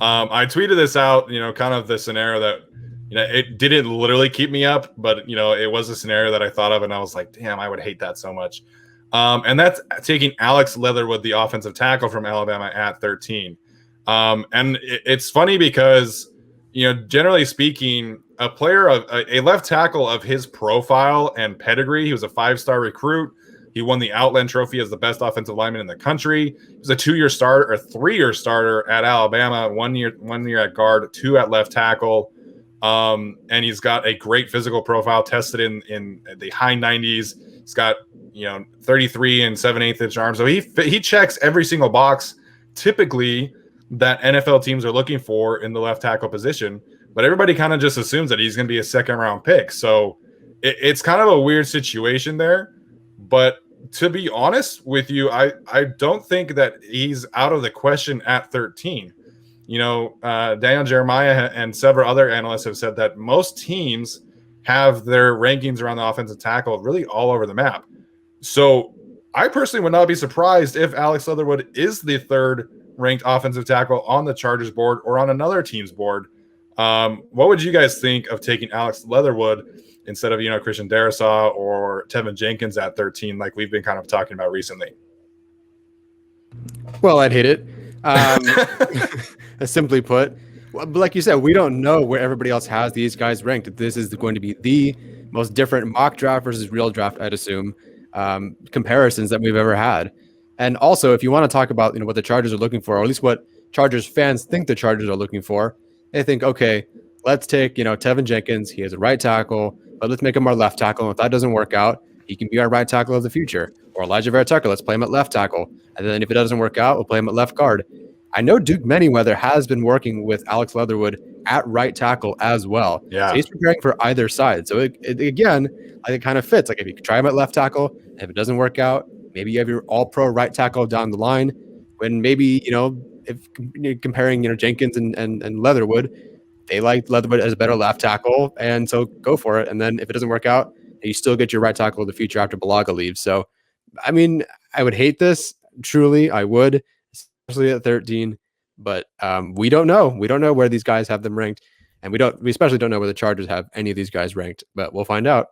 I tweeted this out, kind of the scenario that, it didn't literally keep me up, but, it was a scenario that I thought of and I was like, damn, I would hate that so much. And that's taking Alex Leatherwood, the offensive tackle from Alabama, at 13. And it's funny because, generally speaking, a left tackle of his profile and pedigree, he was a 5-star recruit. He won the Outland Trophy as the best offensive lineman in the country. He was a 2-year starter or 3-year starter at Alabama, 1 year at guard, 2 at left tackle. And he's got a great physical profile, tested in the high 90s. He's got 33 and 7/8 inch arms. So he checks every single box typically that NFL teams are looking for in the left tackle position. But everybody kind of just assumes that he's going to be a second-round pick. So it's kind of a weird situation there. But to be honest with you, I don't think that he's out of the question at 13. Daniel Jeremiah and several other analysts have said that most teams have their rankings around the offensive tackle really all over the map. So I personally would not be surprised if Alex Leatherwood is the 3rd ranked offensive tackle on the Chargers board or on another team's board. What would you guys think of taking Alex Leatherwood instead of, Christian Darrisaw or Tevin Jenkins at 13, like we've been kind of talking about recently? Well, I'd hate it. Simply put, but like you said, we don't know where everybody else has these guys ranked. This is going to be the most different mock draft versus real draft, I'd assume, comparisons that we've ever had. And also, if you want to talk about what the Chargers are looking for, or at least what Chargers fans think the Chargers are looking for, they think, okay, let's take Tevin Jenkins. He is a right tackle, but let's make him our left tackle. And if that doesn't work out, he can be our right tackle of the future. Or Elijah Vera Tucker, let's play him at left tackle. And then if it doesn't work out, we'll play him at left guard. I know Duke Manyweather has been working with Alex Leatherwood at right tackle as well. Yeah. So he's preparing for either side. So again, I think it kind of fits. Like if you try him at left tackle, and if it doesn't work out, maybe you have your all-pro right tackle down the line. When maybe, if comparing, Jenkins and Leatherwood, they like Leatherwood as a better left tackle. And so go for it. And then if it doesn't work out, you still get your right tackle of the future after Balaga leaves. So, I mean, I would hate this. Truly, I would, especially at 13. But we don't know. We don't know where these guys have them ranked. And we especially don't know where the Chargers have any of these guys ranked. But we'll find out.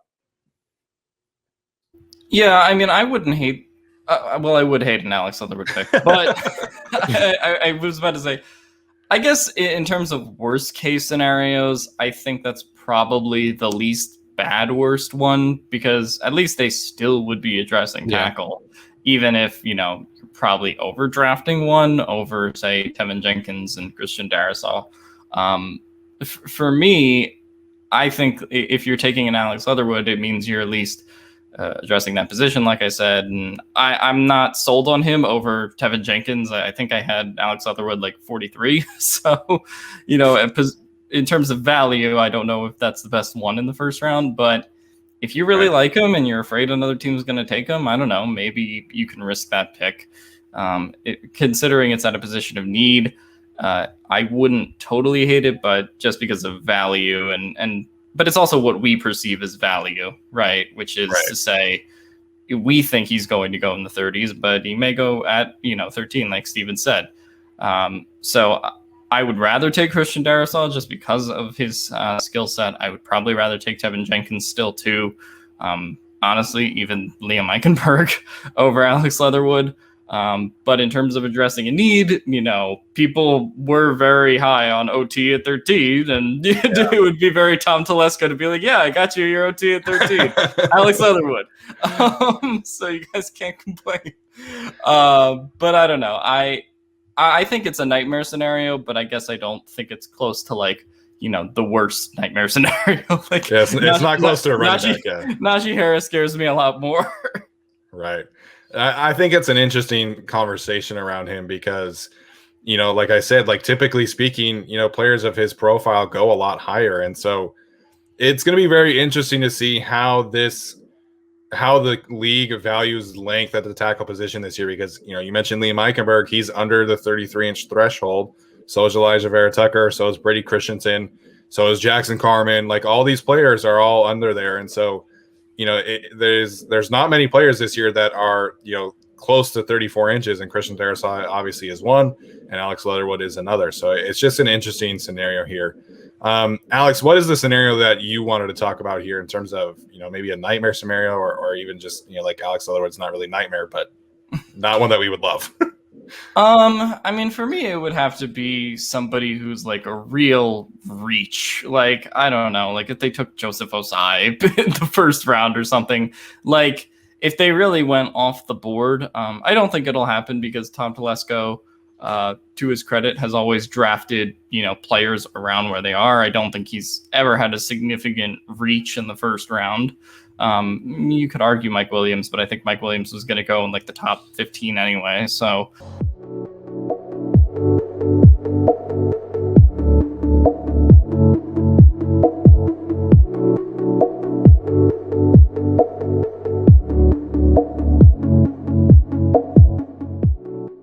Yeah, I mean, I wouldn't hate. I would hate an Alex Leatherwood pick, but I was about to say, I guess in terms of worst case scenarios, I think that's probably the least bad worst one, because at least they still would be addressing tackle, even if, you're probably overdrafting one over, say, Tevin Jenkins and Christian Darrisaw. For me, I think if you're taking an Alex Leatherwood, it means you're at least addressing that position, like I said. And I'm not sold on him over Tevin Jenkins. I think I had Alex Leatherwood like 43. So, in terms of value, I don't know if that's the best one in the first round. But if you really like him and you're afraid another team's going to take him, I don't know, maybe you can risk that pick. Considering it's at a position of need, I wouldn't totally hate it, but just because of value but it's also what we perceive as value, right? Which is to say, we think he's going to go in the 30s, but he may go at 13, like Steven said. So I would rather take Christian Darrisaw just because of his skill set. I would probably rather take Tevin Jenkins still too. Honestly, even Liam Eichenberg over Alex Leatherwood. But in terms of addressing a need, people were very high on OT at 13, and it would be very Tom Telesco to be like, yeah, I got you your OT at 13, Alex Leatherwood. So you guys can't complain. But I don't know. I think it's a nightmare scenario, but I guess I don't think it's close to the worst nightmare scenario. It's not close to a running back yet. Najee Harris scares me a lot more. Right. I think it's an interesting conversation around him because, like I said, typically speaking, players of his profile go a lot higher. And so it's going to be very interesting to see how the league values length at the tackle position this year, because, you mentioned Liam Eichenberg, he's under the 33-inch threshold. So is Elijah Vera Tucker. So is Brady Christensen. So is Jackson Carman. All these players are all under there. And so, there's not many players this year that are, close to 34 inches, and Christian Darrisaw obviously is one, and Alex Leatherwood is another. So it's just an interesting scenario here. Alex, what is the scenario that you wanted to talk about here in terms of, maybe a nightmare scenario, or even just, like Alex Leatherwood's not really nightmare, but not one that we would love? I mean, for me, it would have to be somebody who's like a real reach. Like, I don't know, like if they took Joseph Osai in the first round or something, like if they really went off the board. I don't think it'll happen because Tom Telesco, to his credit, has always drafted, players around where they are. I don't think he's ever had a significant reach in the first round. You could argue Mike Williams, but I think Mike Williams was going to go in like the top 15 anyway. So